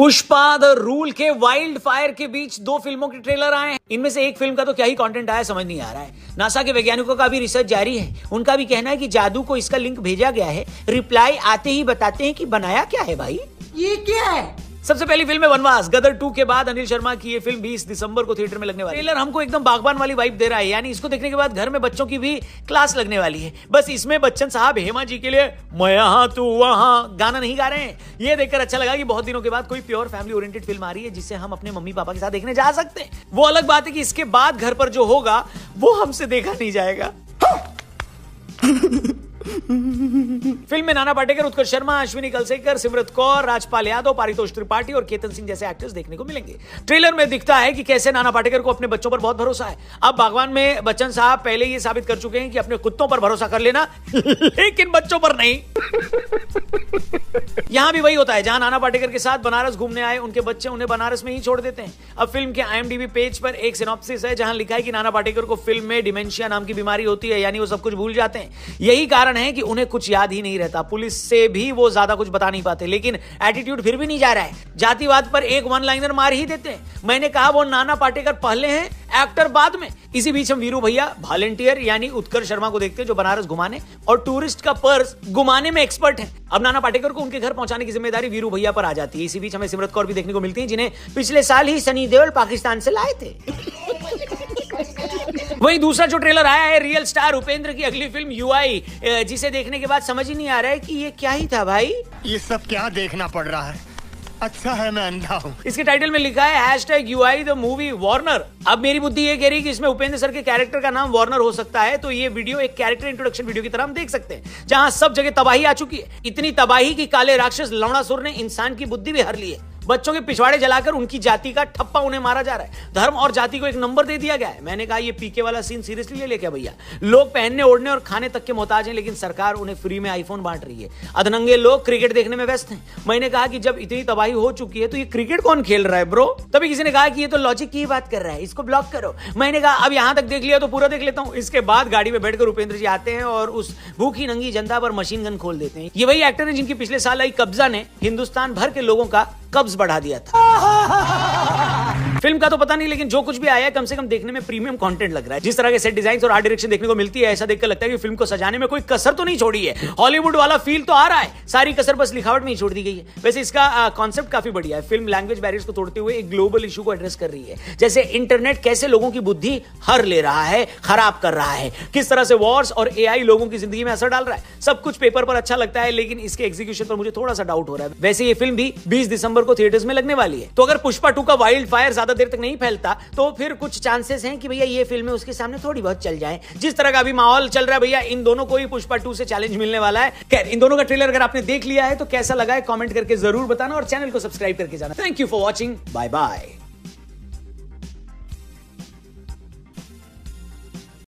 Pushpa the rule के wild fire के बीच दो फिल्मों के ट्रेलर आए हैं। इनमें से एक फिल्म का तो क्या ही कंटेंट आया समझ नहीं आ रहा है। नासा के वैज्ञानिकों का भी रिसर्च जारी है। उनका भी कहना है कि जादू को इसका लिंक भेजा गया है, रिप्लाई आते ही बताते हैं कि बनाया क्या है भाई, ये क्या है। सबसे पहली फिल्म है वनवास। गदर 2 के बाद अनिल शर्मा की ये फिल्म 20 दिसंबर को थिएटर में लगने वाली है। ट्रेलर हमको एकदम बागबान वाली वाइब दे रहा है, यानी इसको देखने के बाद घर में बच्चों की भी क्लास लगने वाली है। बस इसमें बच्चन साहब हेमा जी के लिए मैं यहाँ तू वहाँ गाना नहीं गा रहे हैं। ये देखकर अच्छा लगा कि बहुत दिनों के बाद कोई प्योर फैमिली ओरिएंटेड फिल्म आ रही है जिसे हम अपने मम्मी पापा के साथ देखने जा सकते हैं। वो अलग बात है कि इसके बाद घर पर जो होगा वो हमसे देखा नहीं जाएगा। फिल्म में नाना पाटेकर, उत्कर्ष शर्मा, अश्विनी कलसेकर, सिमरत कौर, राजपाल यादव, पारितोष त्रिपाठी और केतन सिंह जैसे एक्टर्स देखने को मिलेंगे। ट्रेलर में दिखता है कि कैसे नाना पाटेकर को अपने बच्चों पर बहुत भरोसा है। अब बागवान में बच्चन साहब पहले ये साबित कर चुके हैं कि अपने कुत्तों पर भरोसा कर लेना लेकिन बच्चों पर नहीं। यहां भी वही होता है, जहां नाना पाटेकर के साथ बनारस घूमने आए उनके बच्चे उन्हें बनारस में ही छोड़ देते हैं। अब फिल्म के IMDb पेज पर एक सिनॉप्सिस है जहां लिखा है कि नाना पाटेकर को फिल्म में डिमेंशिया नाम की बीमारी होती है, यानी वो सब कुछ भूल जाते हैं। यही कारण है कि उन्हें कुछ याद ही नहीं रहता। पुलिस से भी वो ज्यादा कुछ बता नहीं पाते, लेकिन एटीट्यूड फिर भी नहीं जा रहा है। जातिवाद पर एक वन लाइनर मार ही देते हैं। मैंने कहा वो नाना पाटेकर पहले हैं, एक्टर बाद में। इसी बीच हम वीरू भैया वॉलंटियर यानी उत्कर्ष शर्मा को देखते हैं जो बनारस घुमाने और टूरिस्ट का पर्स घुमाने में एक्सपर्ट है। अब नाना पाटेकर को उनके घर पहुंचाने की जिम्मेदारी वीरू भैया पर आ जाती है। इसी बीच हमें सिमरत कौर भी देखने को मिलती है जिन्हें पिछले साल ही सनी देओल पाकिस्तान से लाए थे। वही दूसरा जो ट्रेलर आया है रियल स्टार उपेंद्र की अगली फिल्म UI, जिसे देखने के बाद समझ ही नहीं आ रहा है कि ये क्या ही था भाई। ये सब क्या देखना पड़ रहा है, अच्छा है मैं अंधा हूँ। इसके टाइटल में लिखा है #UI द मूवी वार्नर। अब मेरी बुद्धि ये कह रही है कि इसमें उपेंद्र सर के कैरेक्टर का नाम वार्नर हो सकता है, तो ये वीडियो एक कैरेक्टर इंट्रोडक्शन वीडियो की तरह हम देख सकते हैं जहां सब जगह तबाही आ चुकी है। इतनी तबाही कि काले राक्षस लवणासुर ने इंसान की बुद्धि भी हर ली है। बच्चों के पिछवाड़े जलाकर उनकी जाति का ठप्पा उन्हें मारा जा रहा है। धर्म और जाति को एक नंबर दे दिया गया है। मैंने कहा ये पीके वाला सीन सीरियसली ले क्या भैया। लोग पहनने ओढ़ने और खाने तक के मोहताज हैं, लेकिन सरकार उन्हें फ्री में आईफोन बांट रही है। अधनंगे लोग क्रिकेट देखने में व्यस्त हैं। मैंने कहा कि जब इतनी तबाही हो चुकी है तो ये क्रिकेट कौन खेल रहा है ब्रो। तभी किसी ने कहा कि ये तो लॉजिक की बात कर रहा है, इसको ब्लॉक करो। मैंने कहा अब यहां तक देख लिया तो पूरा देख लेता हूं। इसके बाद गाड़ी में बैठकर उपेंद्र जी आते हैं और उस भूखी नंगी जनता पर मशीन गन खोल देते हैं। ये वही एक्टर है जिनकी पिछले साल आई कब्जा ने हिंदुस्तान भर के लोगों का कब्ज बढ़ा दिया था। फिल्म का तो पता नहीं, लेकिन जो कुछ भी आया है कम से कम देखने में प्रीमियम कंटेंट लग रहा है। जिस तरह के सेट डिजाइन और आर्ट डायरेक्शन देखने को मिलती है, ऐसा देखकर लगता है कि फिल्म को सजाने में कोई कसर तो नहीं छोड़ी है। हॉलीवुड वाला फील तो आ रहा है, सारी कसर बस लिखावट में ही छोड़ दी गई है। वैसे इसका कॉन्सेप्ट काफी बढ़िया है। फिल्म लैंग्वेज बैरियर्स को तोड़ते हुए एक ग्लोबल इशू को एड्रेस कर रही है, जैसे इंटरनेट कैसे लोगों की बुद्धि हर ले रहा है, खराब कर रहा है, किस तरह से वॉर्स और AI लोगों की जिंदगी में असर डाल रहा है। सब कुछ पेपर पर अच्छा लगता है, लेकिन इसके एग्जीक्यूशन पर मुझे थोड़ा सा डाउट हो रहा है। वैसे ये फिल्म भी 20 दिसंबर को थिएटर्स में लगने वाली है, तो अगर पुष्पा 2 का वाइल्ड फायर ज्यादा देर तक नहीं फैलता तो फिर कुछ चांसेस हैं कि भैया ये फिल्में उसके सामने थोड़ी बहुत चल जाएं। जिस तरह का अभी माहौल चल रहा है भैया, इन दोनों को ही पुष्पा 2 से चैलेंज मिलने वाला है। खैर, इन दोनों का ट्रेलर अगर आपने देख लिया है तो कैसा लगा है कमेंट करके जरूर बताना और चैनल को सब्सक्राइब करके जाना। Thank you for watching, bye bye.